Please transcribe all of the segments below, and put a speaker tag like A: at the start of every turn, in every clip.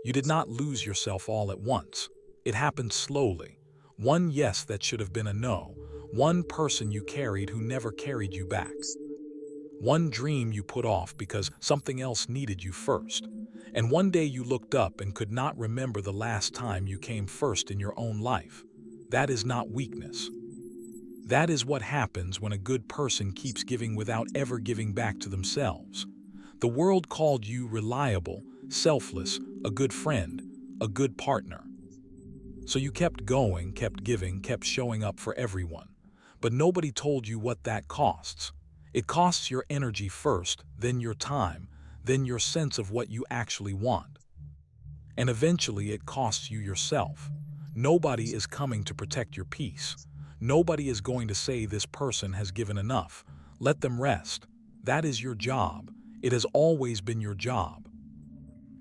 A: You did not lose yourself all at once. It happened slowly. One yes that should have been a no. One person you carried who never carried you back. One dream you put off because something else needed you first. And one day you looked up and could not remember the last time you came first in your own life. That is not weakness. That is what happens when a good person keeps giving without ever giving back to themselves. The world called you reliable, selfless, a good friend, a good partner. So you kept going, kept giving, kept showing up for everyone. But nobody told you what that costs. It costs your energy first, then your time, then your sense of what you actually want. And eventually it costs you yourself. Nobody is coming to protect your peace. Nobody is going to say this person has given enough. Let them rest. That is your job. It has always been your job.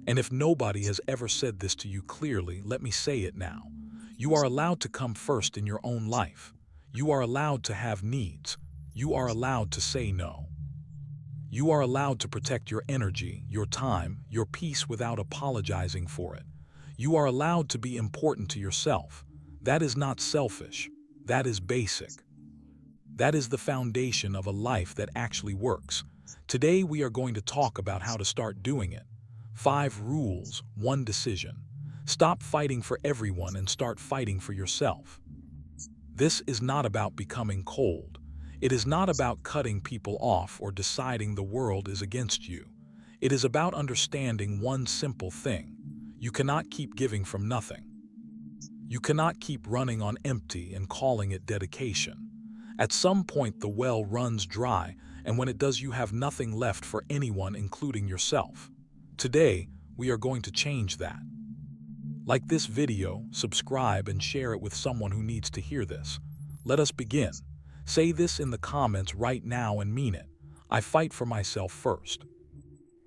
A: And if nobody has ever said this to you clearly, let me say it now. You are allowed to come first in your own life. You are allowed to have needs. You are allowed to say no. You are allowed to protect your energy, your time, your peace without apologizing for it. You are allowed to be important to yourself. That is not selfish. That is basic. That is the foundation of a life that actually works. Today we are going to talk about how to start doing it. 5 rules, 1 decision. Stop fighting for everyone and start fighting for yourself. This is not about becoming cold. It is not about cutting people off or deciding the world is against you. It is about understanding one simple thing. You cannot keep giving from nothing. You cannot keep running on empty and calling it dedication. At some point the well runs dry, and when it does you have nothing left for anyone, including yourself. Today, we are going to change that. Like this video, subscribe and share it with someone who needs to hear this. Let us begin. Say this in the comments right now and mean it. I fight for myself first.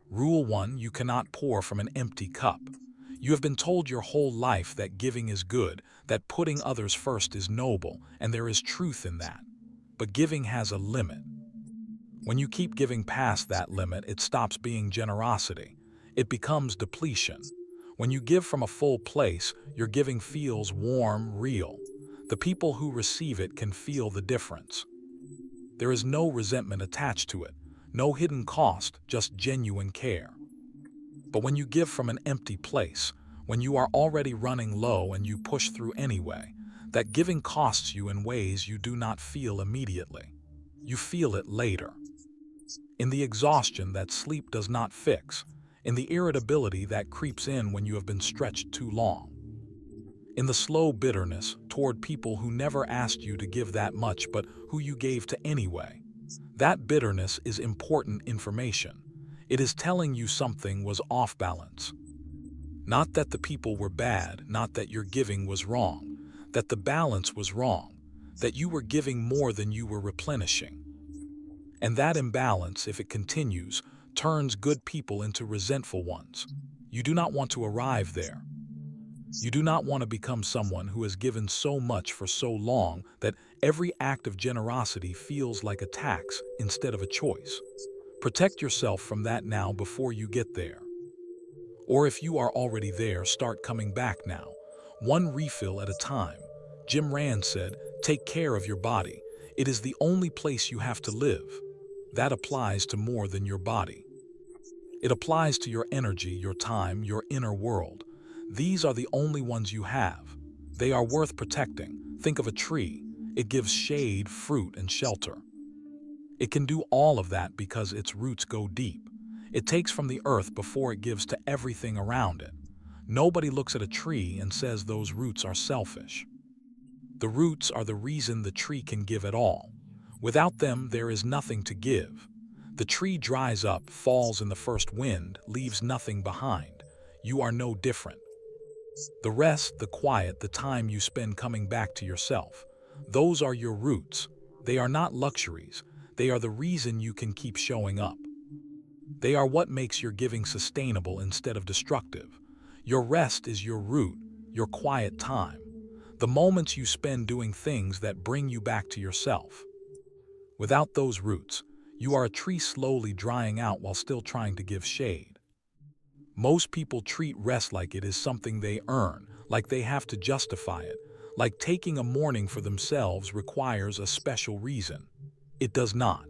A: Rule 1: you cannot pour from an empty cup. You have been told your whole life that giving is good, that putting others first is noble, and there is truth in that. But giving has a limit. When you keep giving past that limit, it stops being generosity. It becomes depletion. When you give from a full place, your giving feels warm, real. The people who receive it can feel the difference. There is no resentment attached to it, no hidden cost, just genuine care. But when you give from an empty place, when you are already running low and you push through anyway, that giving costs you in ways you do not feel immediately. You feel it later. In the exhaustion that sleep does not fix, in the irritability that creeps in when you have been stretched too long. In the slow bitterness toward people who never asked you to give that much but who you gave to anyway. That bitterness is important information. It is telling you something was off balance. Not that the people were bad, not that your giving was wrong, that the balance was wrong, that you were giving more than you were replenishing. And that imbalance, if it continues, turns good people into resentful ones. You do not want to arrive there. You do not want to become someone who has given so much for so long that every act of generosity feels like a tax instead of a choice. Protect yourself from that now before you get there. Or if you are already there, start coming back now. 1 refill at a time. Jim Rand said, "Take care of your body. It is the only place you have to live." That applies to more than your body. It applies to your energy, your time, your inner world. These are the only ones you have. They are worth protecting. Think of a tree. It gives shade, fruit, and shelter. It can do all of that because its roots go deep. It takes from the earth before it gives to everything around it. Nobody looks at a tree and says those roots are selfish. The roots are the reason the tree can give at all. Without them, there is nothing to give. The tree dries up, falls in the first wind, leaves nothing behind. You are no different. The rest, the quiet, the time you spend coming back to yourself, those are your roots. They are not luxuries. They are the reason you can keep showing up. They are what makes your giving sustainable instead of destructive. Your rest is your root, your quiet time. The moments you spend doing things that bring you back to yourself. Without those roots, you are a tree slowly drying out while still trying to give shade. Most people treat rest like it is something they earn, like they have to justify it, like taking a morning for themselves requires a special reason. It does not.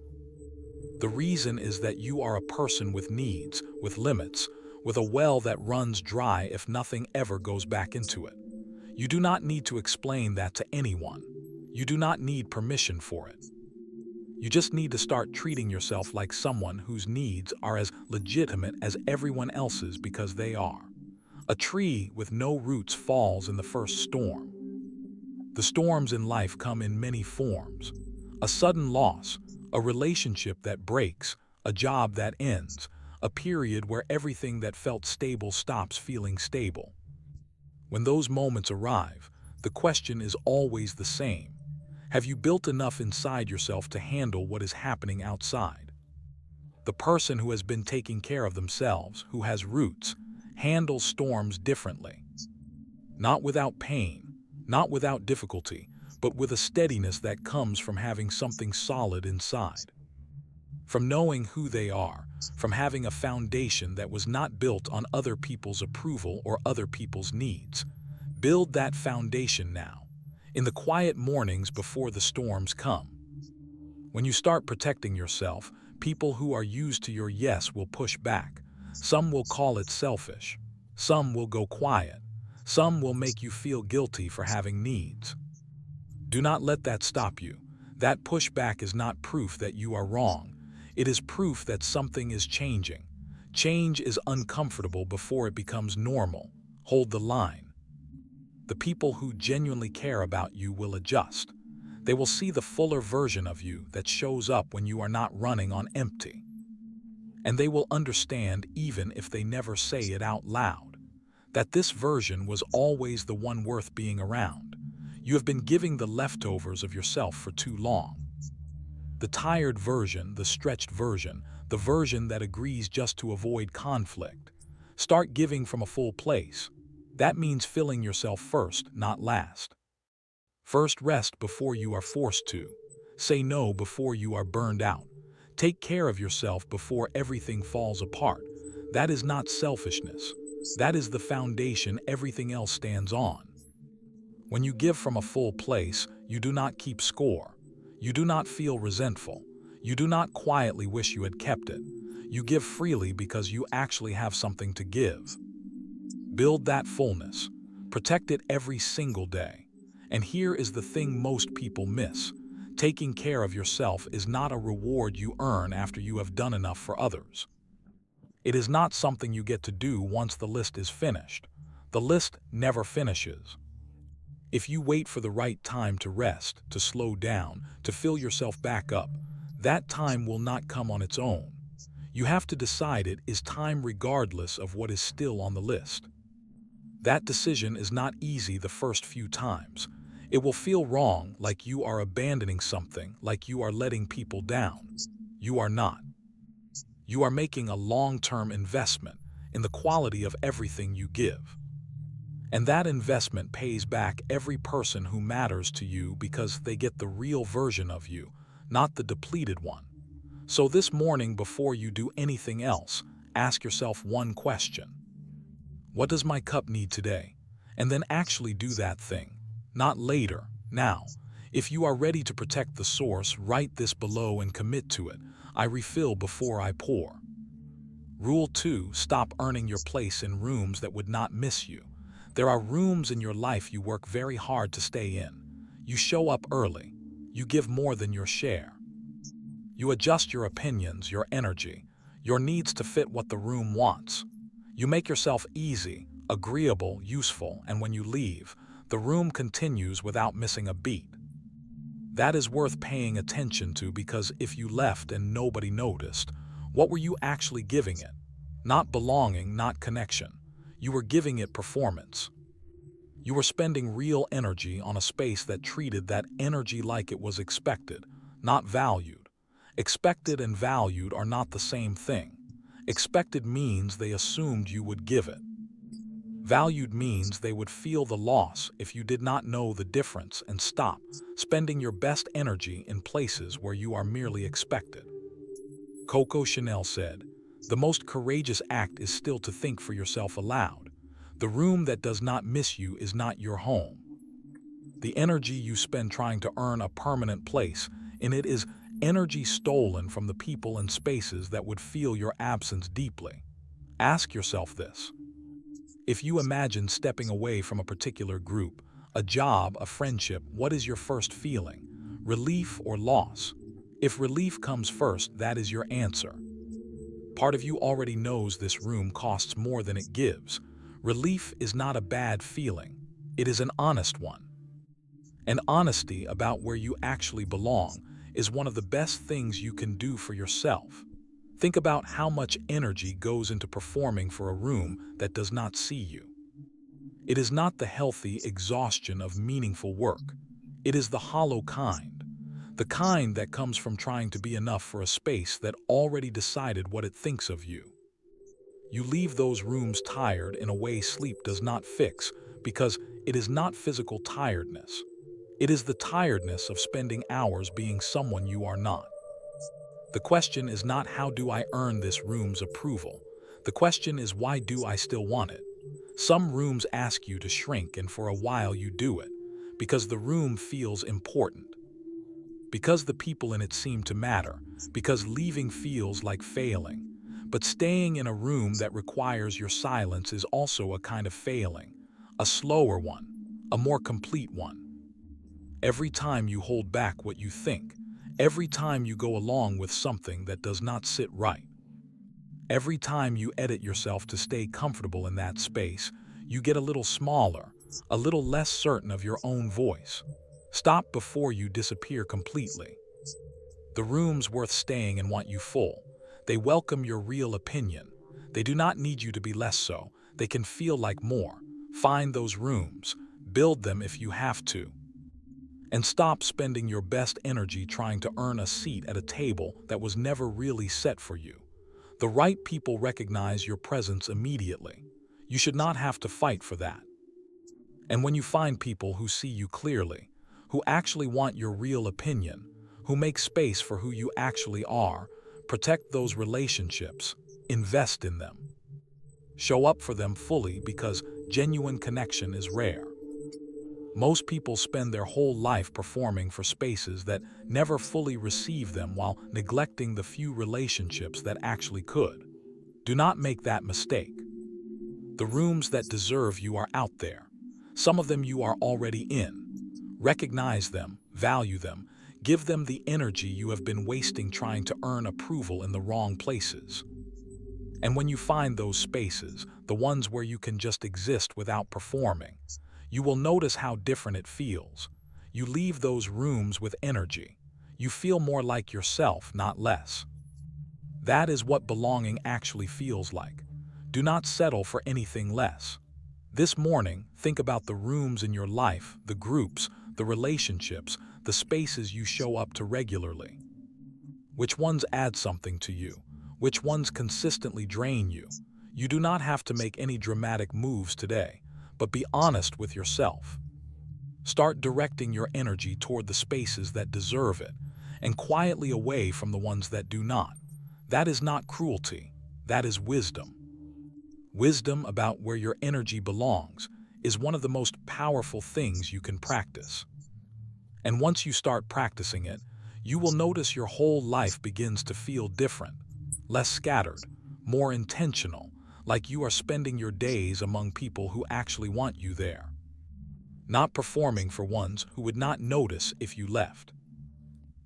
A: The reason is that you are a person with needs, with limits, with a well that runs dry if nothing ever goes back into it. You do not need to explain that to anyone. You do not need permission for it. You just need to start treating yourself like someone whose needs are as legitimate as everyone else's because they are. A tree with no roots falls in the first storm. The storms in life come in many forms. A sudden loss, a relationship that breaks, a job that ends, a period where everything that felt stable stops feeling stable. When those moments arrive, the question is always the same. Have you built enough inside yourself to handle what is happening outside? The person who has been taking care of themselves, who has roots, handles storms differently. Not without pain, not without difficulty, but with a steadiness that comes from having something solid inside. From knowing who they are, from having a foundation that was not built on other people's approval or other people's needs. Build that foundation now, in the quiet mornings before the storms come. When you start protecting yourself, people who are used to your yes will push back. Some will call it selfish. Some will go quiet. Some will make you feel guilty for having needs. Do not let that stop you. That pushback is not proof that you are wrong. It is proof that something is changing. Change is uncomfortable before it becomes normal. Hold the line. The people who genuinely care about you will adjust. They will see the fuller version of you that shows up when you are not running on empty. And they will understand, even if they never say it out loud, that this version was always the one worth being around. You have been giving the leftovers of yourself for too long. The tired version, the stretched version, the version that agrees just to avoid conflict. Start giving from a full place. That means filling yourself first, not last. First, rest before you are forced to. Say no before you are burned out. Take care of yourself before everything falls apart. That is not selfishness. That is the foundation everything else stands on. When you give from a full place, you do not keep score. You do not feel resentful. You do not quietly wish you had kept it. You give freely because you actually have something to give. Build that fullness. Protect it every single day. And here is the thing most people miss. Taking care of yourself is not a reward you earn after you have done enough for others. It is not something you get to do once the list is finished. The list never finishes. If you wait for the right time to rest, to slow down, to fill yourself back up, that time will not come on its own. You have to decide it is time regardless of what is still on the list. That decision is not easy the first few times. It will feel wrong, like you are abandoning something, like you are letting people down. You are not. You are making a long-term investment in the quality of everything you give. And that investment pays back every person who matters to you because they get the real version of you, not the depleted one. So this morning, before you do anything else, ask yourself one question. What does my cup need today? And then actually do that thing. Not later, now. If you are ready to protect the source, write this below and commit to it. I refill before I pour. Rule 2, stop earning your place in rooms that would not miss you. There are rooms in your life you work very hard to stay in. You show up early. You give more than your share. You adjust your opinions, your energy, your needs to fit what the room wants. You make yourself easy, agreeable, useful, and when you leave, the room continues without missing a beat. That is worth paying attention to, because if you left and nobody noticed, what were you actually giving it? Not belonging, not connection. You were giving it performance. You were spending real energy on a space that treated that energy like it was expected, not valued. Expected and valued are not the same thing. Expected means they assumed you would give it. Valued means they would feel the loss if you did not know the difference and stop spending your best energy in places where you are merely expected. Coco Chanel said, The most courageous act is still to think for yourself aloud. The room that does not miss you is not your home. The energy you spend trying to earn a permanent place in it is energy stolen from the people and spaces that would feel your absence deeply. Ask yourself this. If you imagine stepping away from a particular group, a job, a friendship, what is your first feeling? Relief or loss? If relief comes first, that is your answer. Part of you already knows this room costs more than it gives. Relief is not a bad feeling. It is an honest one. And honesty about where you actually belong is one of the best things you can do for yourself. Think about how much energy goes into performing for a room that does not see you. It is not the healthy exhaustion of meaningful work. It is the hollow kind. The kind that comes from trying to be enough for a space that already decided what it thinks of you. You leave those rooms tired in a way sleep does not fix, because it is not physical tiredness. It is the tiredness of spending hours being someone you are not. The question is not how do I earn this room's approval? The question is why do I still want it? Some rooms ask you to shrink, and for a while you do it, because the room feels important. Because the people in it seem to matter, because leaving feels like failing. But staying in a room that requires your silence is also a kind of failing, a slower one, a more complete one. Every time you hold back what you think, every time you go along with something that does not sit right, every time you edit yourself to stay comfortable in that space, you get a little smaller, a little less certain of your own voice. Stop before you disappear completely. The rooms worth staying in want you full. They welcome your real opinion. They do not need you to be less so. They can feel like more. Find those rooms. Build them if you have to. And stop spending your best energy trying to earn a seat at a table that was never really set for you. The right people recognize your presence immediately. You should not have to fight for that. And when you find people who see you clearly, who actually want your real opinion, who make space for who you actually are, protect those relationships, invest in them. Show up for them fully, because genuine connection is rare. Most people spend their whole life performing for spaces that never fully receive them while neglecting the few relationships that actually could. Do not make that mistake. The rooms that deserve you are out there. Some of them you are already in. Recognize them, value them, give them the energy you have been wasting trying to earn approval in the wrong places. And when you find those spaces, the ones where you can just exist without performing, you will notice how different it feels. You leave those rooms with energy. You feel more like yourself, not less. That is what belonging actually feels like. Do not settle for anything less. This morning, think about the rooms in your life, the groups, the relationships, the spaces you show up to regularly. Which ones add something to you? Which ones consistently drain you? You do not have to make any dramatic moves today, but be honest with yourself. Start directing your energy toward the spaces that deserve it, and quietly away from the ones that do not. That is not cruelty. That is wisdom. Wisdom about where your energy belongs is one of the most powerful things you can practice. And once you start practicing it, you will notice your whole life begins to feel different, less scattered, more intentional, like you are spending your days among people who actually want you there, not performing for ones who would not notice if you left.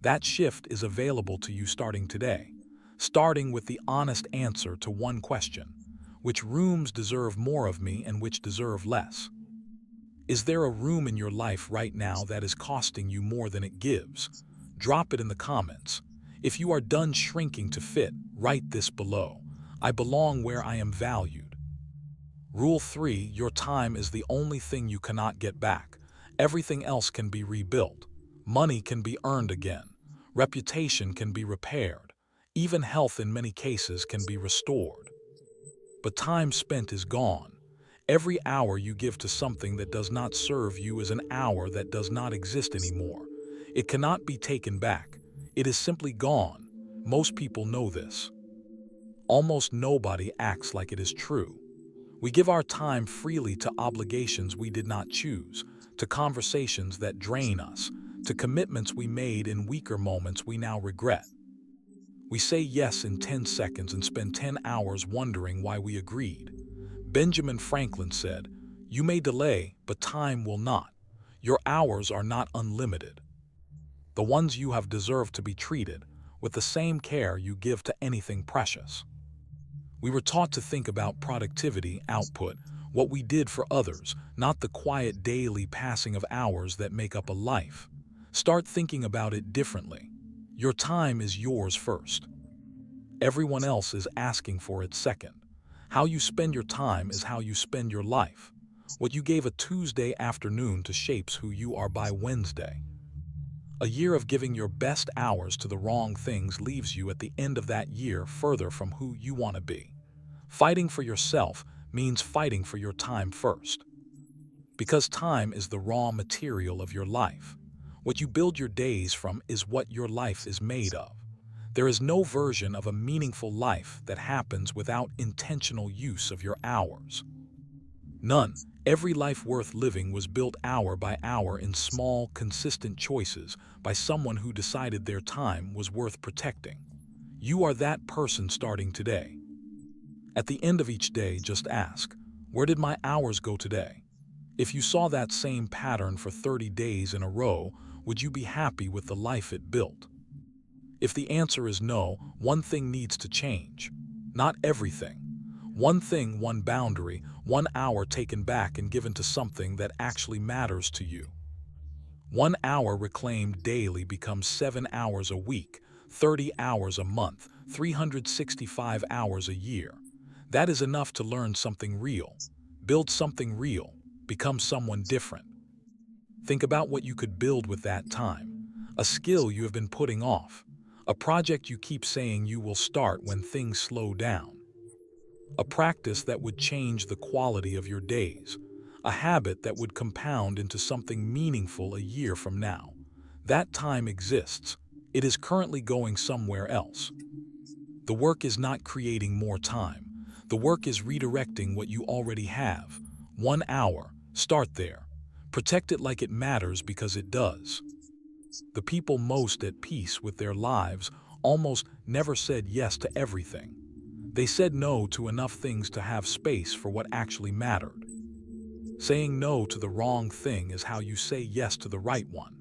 A: That shift is available to you starting today, starting with the honest answer to one question: which rooms deserve more of me and which deserve less? Is there a room in your life right now that is costing you more than it gives? Drop it in the comments. If you are done shrinking to fit, write this below: I belong where I am valued. Rule 3: your time is the only thing you cannot get back. Everything else can be rebuilt. Money can be earned again. Reputation can be repaired. Even health in many cases can be restored. But time spent is gone. Every hour you give to something that does not serve you is an hour that does not exist anymore. It cannot be taken back. It is simply gone. Most people know this. almost nobody acts like it is true. We give our time freely to obligations we did not choose, to conversations that drain us, to commitments we made in weaker moments we now regret. We say yes in 10 seconds and spend 10 hours wondering why we agreed. Benjamin Franklin said, "You may delay, but time will not. Your hours are not unlimited. The ones you have deserve to be treated with the same care you give to anything precious." We were taught to think about productivity, output, what we did for others, not the quiet daily passing of hours that make up a life. Start thinking about it differently. Your time is yours first. Everyone else is asking for it second. How you spend your time is how you spend your life. What you gave a Tuesday afternoon to shapes who you are by Wednesday. A year of giving your best hours to the wrong things leaves you at the end of that year further from who you want to be. Fighting for yourself means fighting for your time first. Because time is the raw material of your life. What you build your days from is what your life is made of. There is no version of a meaningful life that happens without intentional use of your hours. None. Every life worth living was built hour by hour in small, consistent choices by someone who decided their time was worth protecting. You are that person starting today. At the end of each day, just ask, where did my hours go today? If you saw that same pattern for 30 days in a row, would you be happy with the life it built? If the answer is no, one thing needs to change. Not everything. One thing, one boundary, 1 hour taken back and given to something that actually matters to you. 1 hour reclaimed daily becomes 7 hours a week, 30 hours a month, 365 hours a year. That is enough to learn something real, build something real, become someone different. Think about what you could build with that time. A skill you have been putting off. A project you keep saying you will start when things slow down. A practice that would change the quality of your days. A habit that would compound into something meaningful a year from now. That time exists. It is currently going somewhere else. The work is not creating more time. The work is redirecting what you already have. 1 hour. Start there. Protect it like it matters because it does. The people most at peace with their lives almost never said yes to everything. They said no to enough things to have space for what actually mattered. Saying no to the wrong thing is how you say yes to the right one.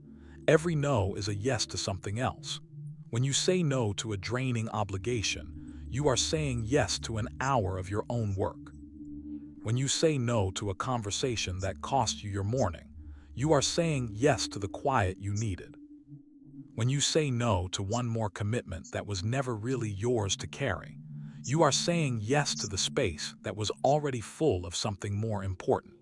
A: Every no is a yes to something else. When you say no to a draining obligation, you are saying yes to an hour of your own work. When you say no to a conversation that cost you your morning, you are saying yes to the quiet you needed. When you say no to one more commitment that was never really yours to carry, you are saying yes to the space that was already full of something more important.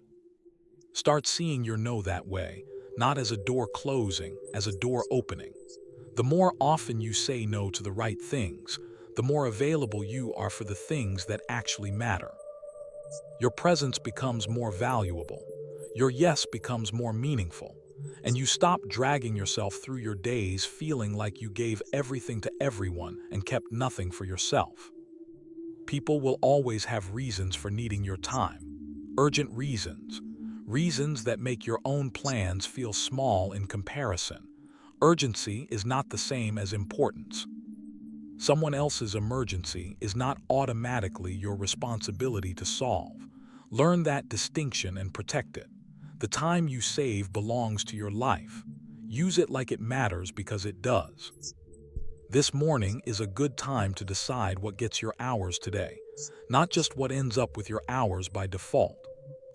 A: Start seeing your no that way, not as a door closing, as a door opening. The more often you say no to the right things, the more available you are for the things that actually matter. Your presence becomes more valuable. Your yes becomes more meaningful. And you stop dragging yourself through your days feeling like you gave everything to everyone and kept nothing for yourself. People will always have reasons for needing your time. Urgent reasons. Reasons that make your own plans feel small in comparison. Urgency is not the same as importance. Someone else's emergency is not automatically your responsibility to solve. Learn that distinction and protect it. The time you save belongs to your life. Use it like it matters because it does. This morning is a good time to decide what gets your hours today, not just what ends up with your hours by default.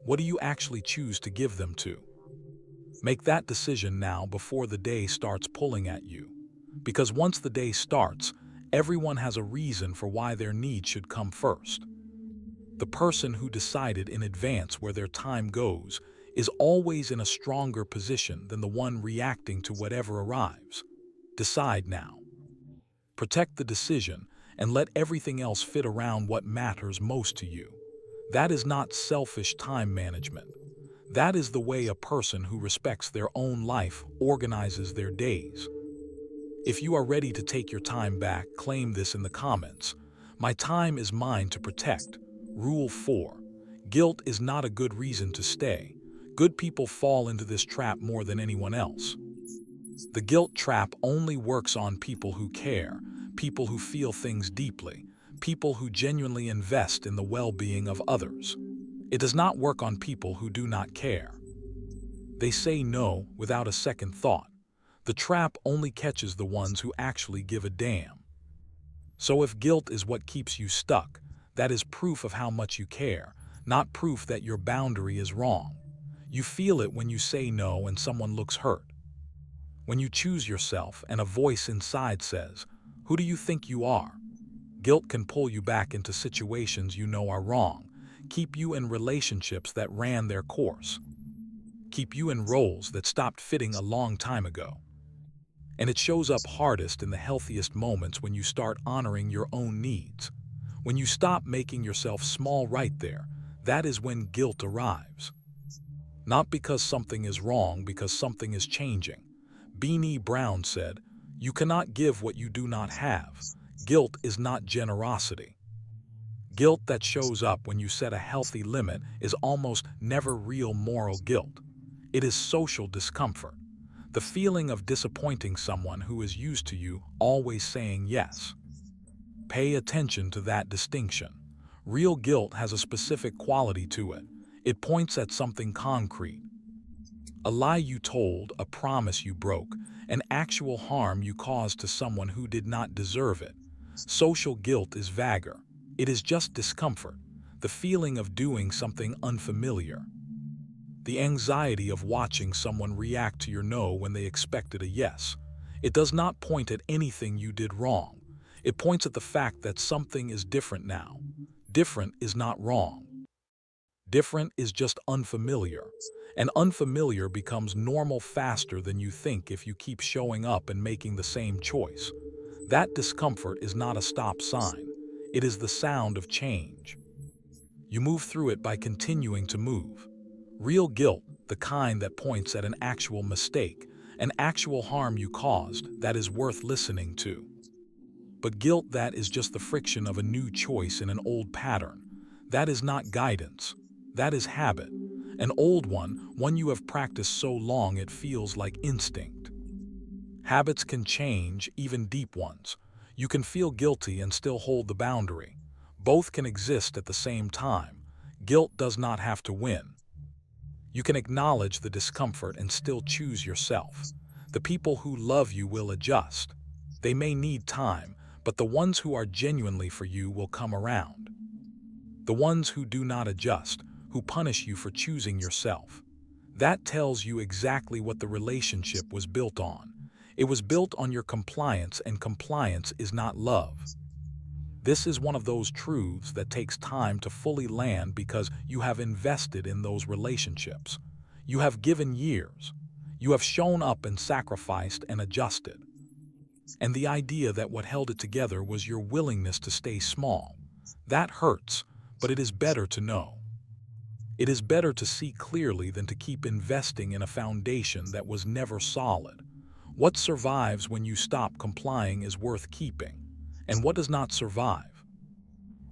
A: What do you actually choose to give them to? Make that decision now before the day starts pulling at you. Because once the day starts, everyone has a reason for why their need should come first. The person who decided in advance where their time goes is always in a stronger position than the one reacting to whatever arrives. Decide now. Protect the decision and let everything else fit around what matters most to you. That is not selfish time management. That is the way a person who respects their own life organizes their days. If you are ready to take your time back, claim this in the comments. My time is mine to protect. Rule 4. Guilt is not a good reason to stay. Good people fall into this trap more than anyone else. The guilt trap only works on people who care, people who feel things deeply, people who genuinely invest in the well-being of others. It does not work on people who do not care. They say no without a second thought. The trap only catches the ones who actually give a damn. So if guilt is what keeps you stuck, that is proof of how much you care, not proof that your boundary is wrong. You feel it when you say no and someone looks hurt. When you choose yourself and a voice inside says, "Who do you think you are?" Guilt can pull you back into situations you know are wrong, keep you in relationships that ran their course, keep you in roles that stopped fitting a long time ago. And it shows up hardest in the healthiest moments when you start honoring your own needs. When you stop making yourself small right there, that is when guilt arrives. Not because something is wrong, because something is changing. Beanie Brown said, "You cannot give what you do not have." Guilt is not generosity. Guilt that shows up when you set a healthy limit is almost never real moral guilt. It is social discomfort. The feeling of disappointing someone who is used to you always saying yes. Pay attention to that distinction. Real guilt has a specific quality to it. It points at something concrete. A lie you told, a promise you broke, an actual harm you caused to someone who did not deserve it. Social guilt is vaguer. It is just discomfort, the feeling of doing something unfamiliar. The anxiety of watching someone react to your no when they expected a yes. It does not point at anything you did wrong. It points at the fact that something is different now. Different is not wrong. Different is just unfamiliar. And unfamiliar becomes normal faster than you think if you keep showing up and making the same choice. That discomfort is not a stop sign. It is the sound of change. You move through it by continuing to move. Real guilt, the kind that points at an actual mistake, an actual harm you caused, that is worth listening to. But guilt that is just the friction of a new choice in an old pattern, that is not guidance. That is habit. An old one you have practiced so long it feels like instinct. Habits can change, even deep ones. You can feel guilty and still hold the boundary. Both can exist at the same time. Guilt does not have to win. You can acknowledge the discomfort and still choose yourself. The people who love you will adjust. They may need time, but the ones who are genuinely for you will come around. The ones who do not adjust, who punish you for choosing yourself. That tells you exactly what the relationship was built on. It was built on your compliance, and compliance is not love. This is one of those truths that takes time to fully land because you have invested in those relationships. You have given years. You have shown up and sacrificed and adjusted. And the idea that what held it together was your willingness to stay small. That hurts, but it is better to know. It is better to see clearly than to keep investing in a foundation that was never solid. What survives when you stop complying is worth keeping. And what does not survive?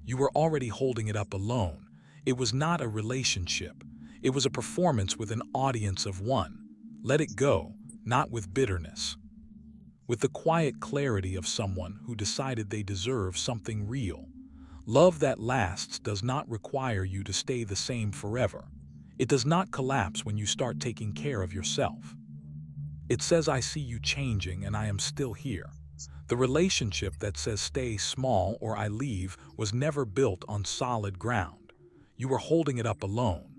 A: You were already holding it up alone. It was not a relationship. It was a performance with an audience of one. Let it go, not with bitterness. With the quiet clarity of someone who decided they deserve something real. Love that lasts does not require you to stay the same forever. It does not collapse when you start taking care of yourself. It says, "I see you changing and I am still here." The relationship that says "stay small or I leave" was never built on solid ground. You were holding it up alone.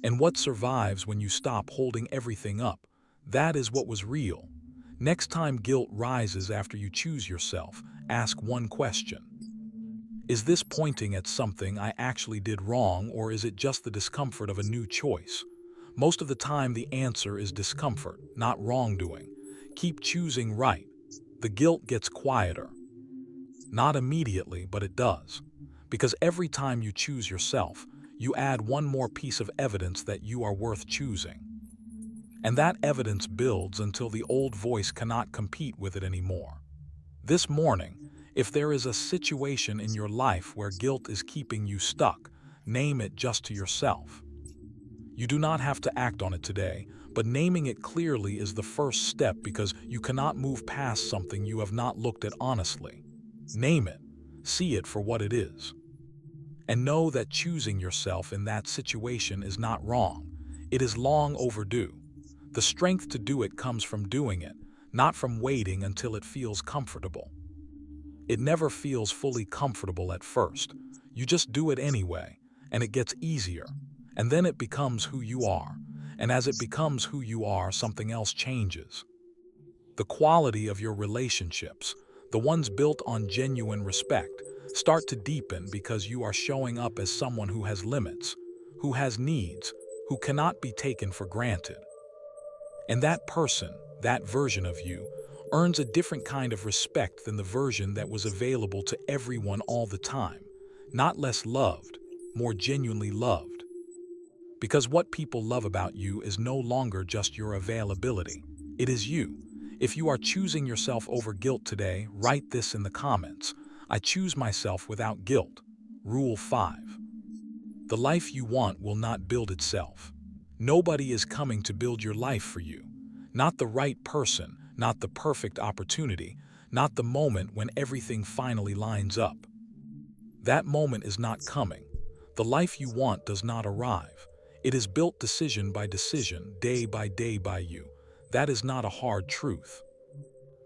A: And what survives when you stop holding everything up? That is what was real. Next time guilt rises after you choose yourself, ask one question. Is this pointing at something I actually did wrong, or is it just the discomfort of a new choice? Most of the time the answer is discomfort, not wrongdoing. Keep choosing right. The guilt gets quieter. Not immediately, but it does. Because every time you choose yourself, you add one more piece of evidence that you are worth choosing. And that evidence builds until the old voice cannot compete with it anymore. This morning, If there is a situation in your life where guilt is keeping you stuck, name it just to yourself. You do not have to act on it today, but naming it clearly is the first step because you cannot move past something you have not looked at honestly. Name it, see it for what it is. And know that choosing yourself in that situation is not wrong. It is long overdue. The strength to do it comes from doing it, not from waiting until it feels comfortable. It never feels fully comfortable at first. You just do it anyway, and it gets easier. And then it becomes who you are. And as it becomes who you are, something else changes. The quality of your relationships, the ones built on genuine respect, start to deepen because you are showing up as someone who has limits, who has needs, who cannot be taken for granted. And that person, that version of you, earns a different kind of respect than the version that was available to everyone all the time. Not less loved, more genuinely loved. Because what people love about you is no longer just your availability. It is you. If you are choosing yourself over guilt today, write this in the comments. I choose myself without guilt. Rule 5. The life you want will not build itself. Nobody is coming to build your life for you. Not the right person, not the perfect opportunity, not the moment when everything finally lines up. That moment is not coming. The life you want does not arrive. It is built decision by decision, day by you. That is not a hard truth.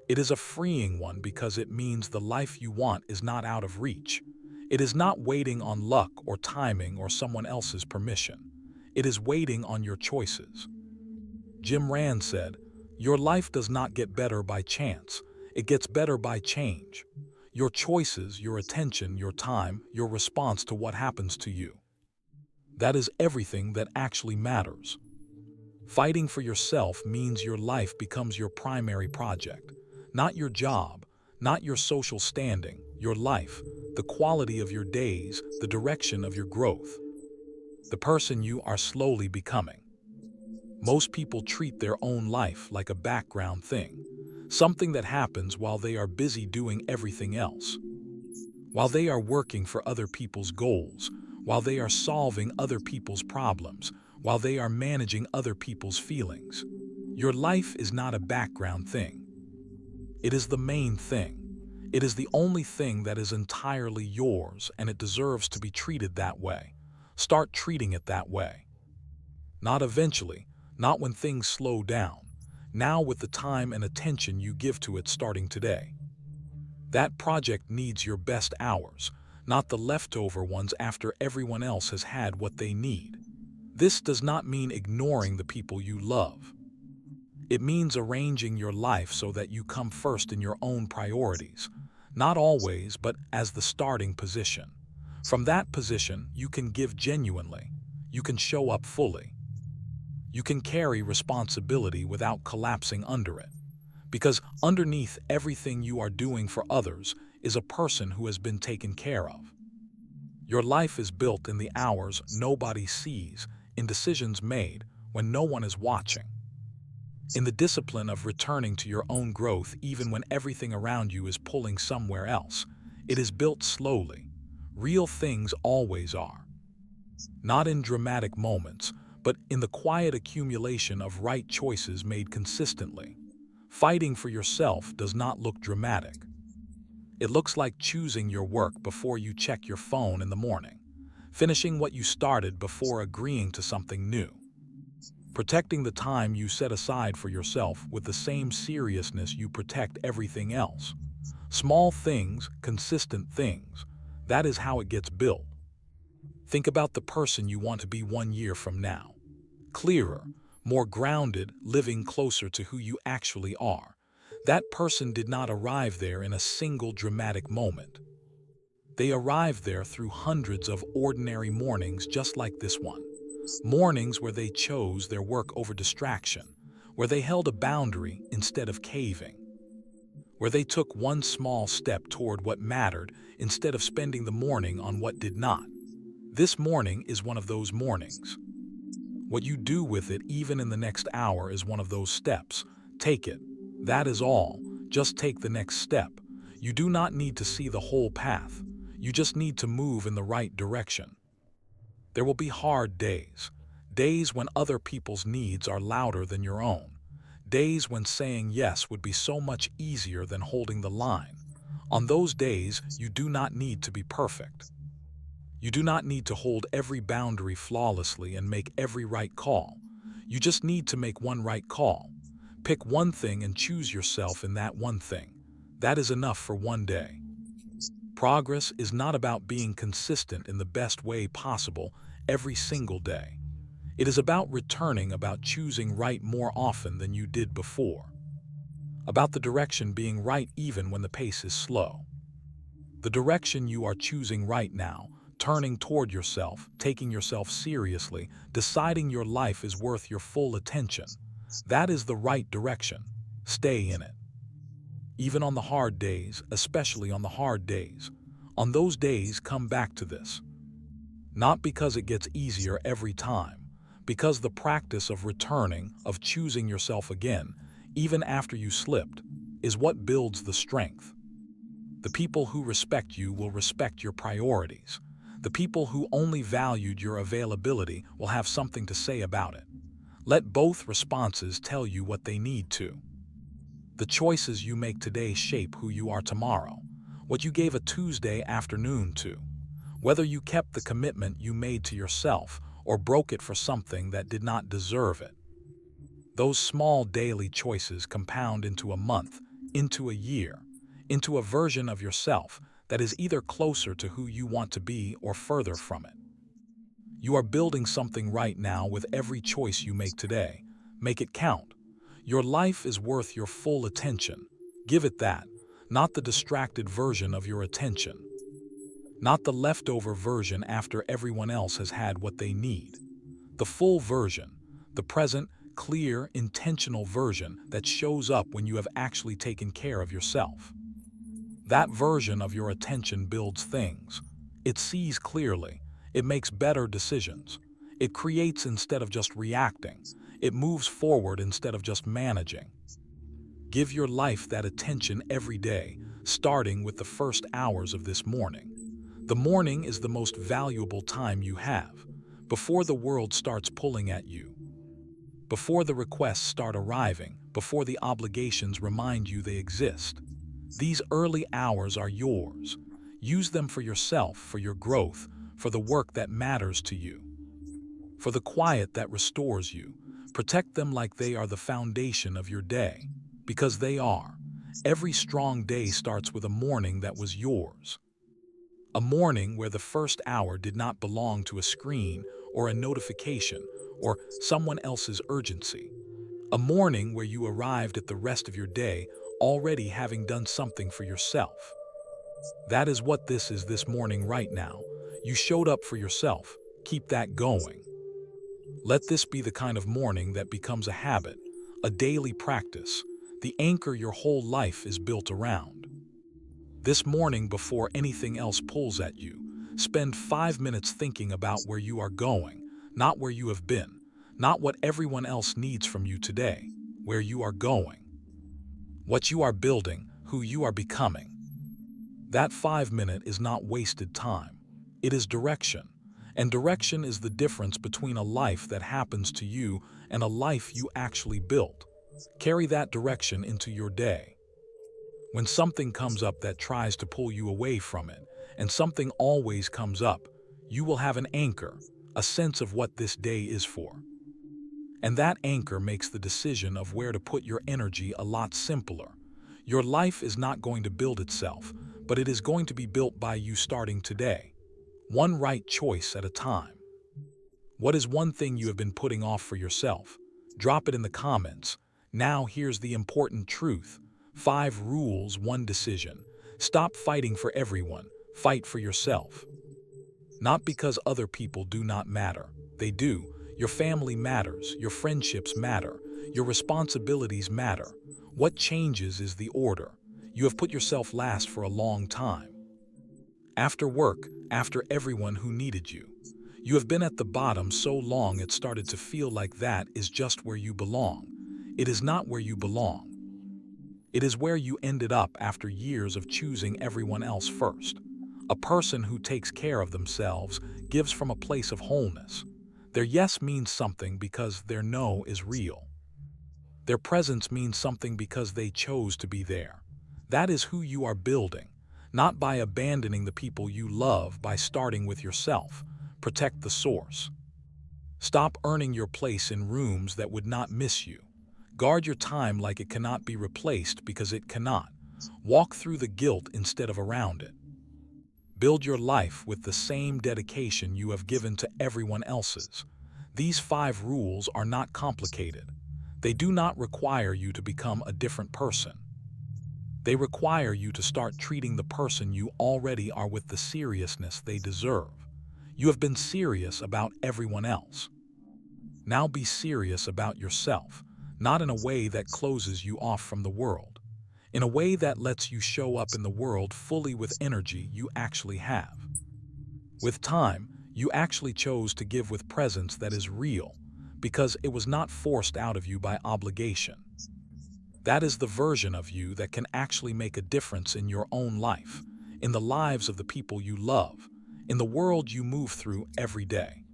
A: It is a freeing one because it means the life you want is not out of reach. It is not waiting on luck or timing or someone else's permission. It is waiting on your choices. Jim Rand said, "Your life does not get better by chance. It gets better by change. Your choices, your attention, your time, your response to what happens to you. That is everything that actually matters." Fighting for yourself means your life becomes your primary project. Not your job, not your social standing, your life, the quality of your days, the direction of your growth. The person you are slowly becoming. Most people treat their own life like a background thing, something that happens while they are busy doing everything else. While they are working for other people's goals, while they are solving other people's problems, while they are managing other people's feelings. Your life is not a background thing. It is the main thing. It is the only thing that is entirely yours, and it deserves to be treated that way. Start treating it that way. Not eventually, not when things slow down. Now with the time and attention you give to it starting today. That project needs your best hours, not the leftover ones after everyone else has had what they need. This does not mean ignoring the people you love. It means arranging your life so that you come first in your own priorities, not always, but as the starting position. From that position, you can give genuinely. You can show up fully. You can carry responsibility without collapsing under it. Because underneath everything you are doing for others is a person who has been taken care of. Your life is built in the hours nobody sees, in decisions made when no one is watching. In the discipline of returning to your own growth even when everything around you is pulling somewhere else. It is built slowly. Real things always are. Not in dramatic moments, but in the quiet accumulation of right choices made consistently. Fighting for yourself does not look dramatic. It looks like choosing your work before you check your phone in the morning, finishing what you started before agreeing to something new, protecting the time you set aside for yourself with the same seriousness you protect everything else. Small things, consistent things. That is how it gets built. Think about the person you want to be 1 year from now. Clearer, more grounded, living closer to who you actually are. That person did not arrive there in a single dramatic moment. They arrived there through hundreds of ordinary mornings just like this one. Mornings where they chose their work over distraction, where they held a boundary instead of caving, where they took one small step toward what mattered instead of spending the morning on what did not. This morning is one of those mornings. What you do with it even in the next hour is one of those steps. Take it. That is all. Just take the next step. You do not need to see the whole path. You just need to move in the right direction. There will be hard days. Days when other people's needs are louder than your own. Days when saying yes would be so much easier than holding the line. On those days, you do not need to be perfect. You do not need to hold every boundary flawlessly and make every right call. You just need to make one right call. Pick one thing and choose yourself in that one thing. That is enough for one day. Progress is not about being consistent in the best way possible every single day. It is about returning, about choosing right more often than you did before. About the direction being right even when the pace is slow. The direction you are choosing right now, turning toward yourself, taking yourself seriously, deciding your life is worth your full attention. That is the right direction. Stay in it. Even on the hard days, especially on the hard days. On those days, come back to this. Not because it gets easier every time, because the practice of returning, of choosing yourself again, even after you slipped, is what builds the strength. The people who respect you will respect your priorities. The people who only valued your availability will have something to say about it. Let both responses tell you what they need to. The choices you make today shape who you are tomorrow, what you gave a Tuesday afternoon to, whether you kept the commitment you made to yourself or broke it for something that did not deserve it. Those small daily choices compound into a month, into a year, into a version of yourself that is either closer to who you want to be or further from it. You are building something right now with every choice you make today. Make it count. Your life is worth your full attention. Give it that, not the distracted version of your attention. Not the leftover version after everyone else has had what they need. The full version, the present, clear, intentional version that shows up when you have actually taken care of yourself. That version of your attention builds things. It sees clearly. It makes better decisions. It creates instead of just reacting. It moves forward instead of just managing. Give your life that attention every day, starting with the first hours of this morning. The morning is the most valuable time you have, before the world starts pulling at you. Before the requests start arriving, before the obligations remind you they exist. These early hours are yours. Use them for yourself, for your growth, for the work that matters to you, for the quiet that restores you. Protect them like they are the foundation of your day, because they are. Every strong day starts with a morning that was yours. A morning where the first hour did not belong to a screen or a notification or someone else's urgency. A morning where you arrived at the rest of your day already having done something for yourself. That is what this is this morning right now. You showed up for yourself. Keep that going. Let this be the kind of morning that becomes a habit, a daily practice, the anchor your whole life is built around. This morning, before anything else pulls at you, spend 5 minutes thinking about where you are going, not where you have been, not what everyone else needs from you today, where you are going, what you are building, who you are becoming. That 5 minute is not wasted time. It is direction. And direction is the difference between a life that happens to you and a life you actually built. Carry that direction into your day. When something comes up that tries to pull you away from it, and something always comes up, you will have an anchor, a sense of what this day is for. And that anchor makes the decision of where to put your energy a lot simpler. Your life is not going to build itself, but it is going to be built by you starting today. One right choice at a time. What is one thing you have been putting off for yourself? Drop it in the comments. Now here's the important truth. 5 rules, 1 decision. Stop fighting for everyone. Fight for yourself. Not because other people do not matter. They do. Your family matters. Your friendships matter. Your responsibilities matter. What changes is the order. You have put yourself last for a long time. After work, after everyone who needed you. You have been at the bottom so long it started to feel like that is just where you belong. It is not where you belong. It is where you ended up after years of choosing everyone else first. A person who takes care of themselves gives from a place of wholeness. Their yes means something because their no is real. Their presence means something because they chose to be there. That is who you are building, not by abandoning the people you love, by starting with yourself. Protect the source. Stop earning your place in rooms that would not miss you. Guard your time like it cannot be replaced because it cannot. Walk through the guilt instead of around it. Build your life with the same dedication you have given to everyone else's. These 5 rules are not complicated. They do not require you to become a different person. They require you to start treating the person you already are with the seriousness they deserve. You have been serious about everyone else. Now be serious about yourself, not in a way that closes you off from the world, in a way that lets you show up in the world fully with energy you actually have. With time, you actually chose to give with presence that is real, because it was not forced out of you by obligation. That is the version of you that can actually make a difference in your own life, in the lives of the people you love, in the world you move through every day.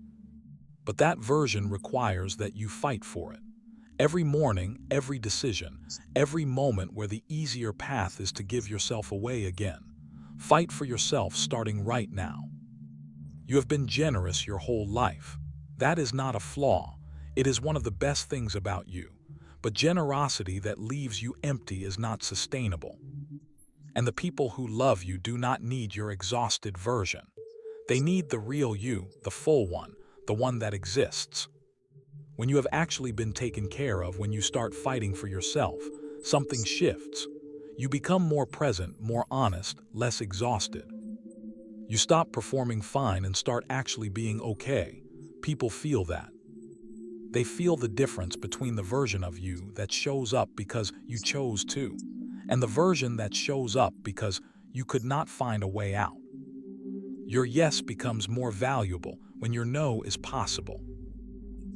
A: But that version requires that you fight for it. Every morning, every decision, every moment where the easier path is to give yourself away again. Fight for yourself starting right now. You have been generous your whole life. That is not a flaw. It is one of the best things about you. But generosity that leaves you empty is not sustainable. And the people who love you do not need your exhausted version. They need the real you, the full one, the one that exists. When you have actually been taken care of, when you start fighting for yourself, something shifts. You become more present, more honest, less exhausted. You stop performing fine and start actually being okay. People feel that. They feel the difference between the version of you that shows up because you chose to, and the version that shows up because you could not find a way out. Your yes becomes more valuable when your no is possible.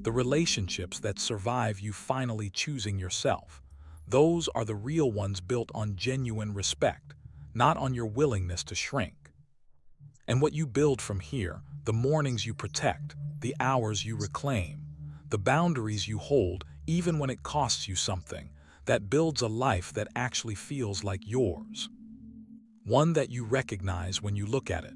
A: The relationships that survive you finally choosing yourself, those are the real ones built on genuine respect, not on your willingness to shrink. And what you build from here, the mornings you protect, the hours you reclaim, the boundaries you hold, even when it costs you something, that builds a life that actually feels like yours. One that you recognize when you look at it.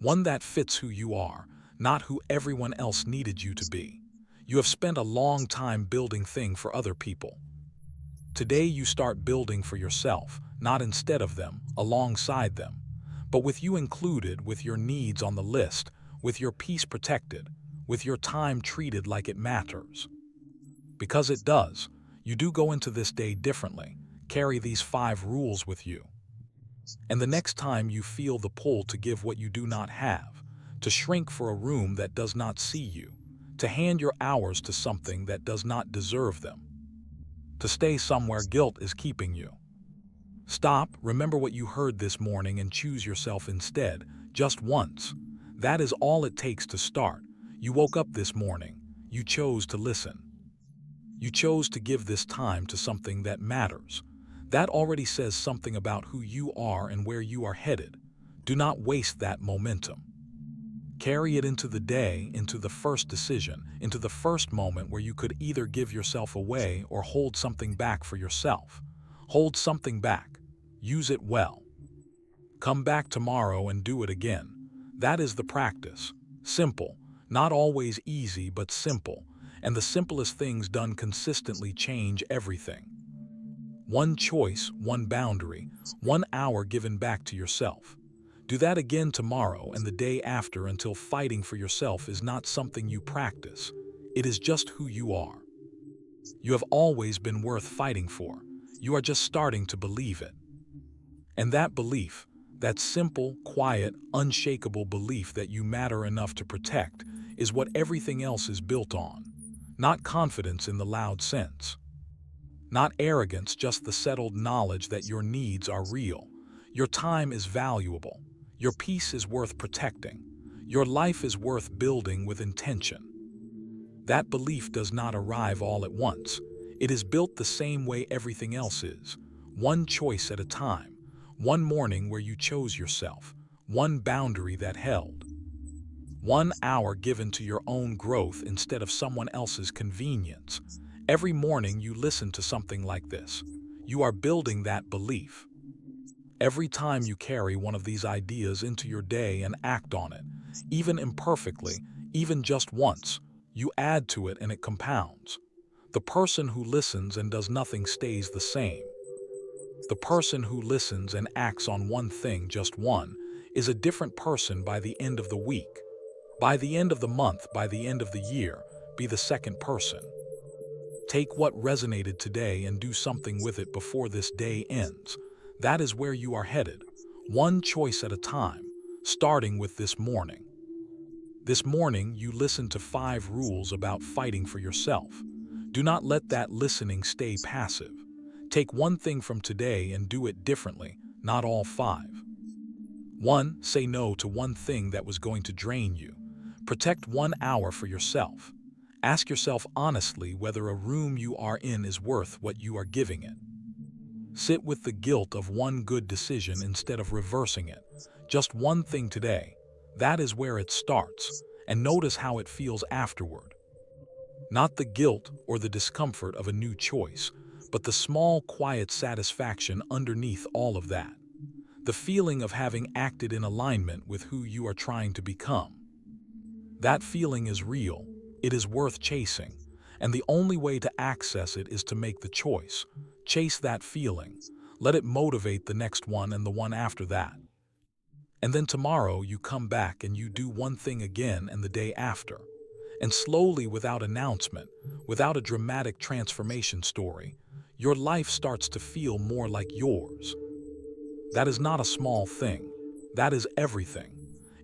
A: One that fits who you are, not who everyone else needed you to be. You have spent a long time building things for other people. Today you start building for yourself, not instead of them, alongside them, but with you included, with your needs on the list, with your peace protected, with your time treated like it matters. Because it does, you do go into this day differently, carry these 5 rules with you. And the next time you feel the pull to give what you do not have, to shrink for a room that does not see you, to hand your hours to something that does not deserve them, to stay somewhere guilt is keeping you. Stop, remember what you heard this morning and choose yourself instead, just once. That is all it takes to start. You woke up this morning. You chose to listen. You chose to give this time to something that matters. That already says something about who you are and where you are headed. Do not waste that momentum. Carry it into the day, into the first decision, into the first moment where you could either give yourself away or hold something back for yourself. Hold something back. Use it well. Come back tomorrow and do it again. That is the practice. Simple. Not always easy, but simple. And the simplest things done consistently change everything. One choice, one boundary, 1 hour given back to yourself. Do that again tomorrow and the day after until fighting for yourself is not something you practice. It is just who you are. You have always been worth fighting for. You are just starting to believe it. And that belief, that simple, quiet, unshakable belief that you matter enough to protect, is what everything else is built on. Not confidence in the loud sense. Not arrogance, just the settled knowledge that your needs are real. Your time is valuable. Your peace is worth protecting. Your life is worth building with intention. That belief does not arrive all at once. It is built the same way everything else is, one choice at a time, one morning where you chose yourself, one boundary that held, 1 hour given to your own growth instead of someone else's convenience. Every morning you listen to something like this. You are building that belief. Every time you carry one of these ideas into your day and act on it, even imperfectly, even just once, you add to it and it compounds. The person who listens and does nothing stays the same. The person who listens and acts on one thing, just one, is a different person by the end of the week. By the end of the month, by the end of the year, be the second person. Take what resonated today and do something with it before this day ends. That is where you are headed, one choice at a time, starting with this morning. This morning, you listen to 5 rules about fighting for yourself. Do not let that listening stay passive. Take one thing from today and do it differently, not all 5. 1. Say no to one thing that was going to drain you. Protect 1 hour for yourself. Ask yourself honestly whether a room you are in is worth what you are giving it. Sit with the guilt of one good decision instead of reversing it. Just one thing today. That is where it starts, and notice how it feels afterward. Not the guilt or the discomfort of a new choice, but the small, quiet satisfaction underneath all of that. The feeling of having acted in alignment with who you are trying to become. That feeling is real, it is worth chasing, and the only way to access it is to make the choice. Chase that feeling, let it motivate the next one and the one after that. And then tomorrow you come back and you do one thing again, and the day after. And slowly, without announcement, without a dramatic transformation story, your life starts to feel more like yours. That is not a small thing. That is everything.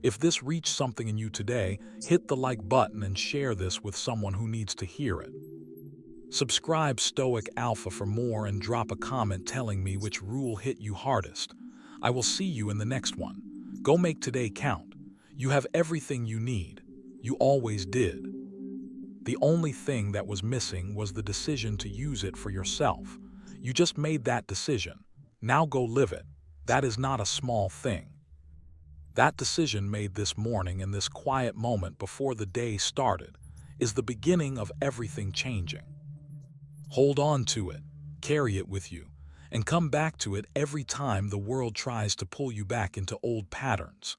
A: If this reached something in you today, hit the like button and share this with someone who needs to hear it. Subscribe Stoic Alpha for more and drop a comment telling me which rule hit you hardest. I will see you in the next one. Go make today count. You have everything you need. You always did. The only thing that was missing was the decision to use it for yourself. You just made that decision. Now go live it. That is not a small thing. That decision made this morning and this quiet moment before the day started is the beginning of everything changing. Hold on to it, carry it with you, and come back to it every time the world tries to pull you back into old patterns.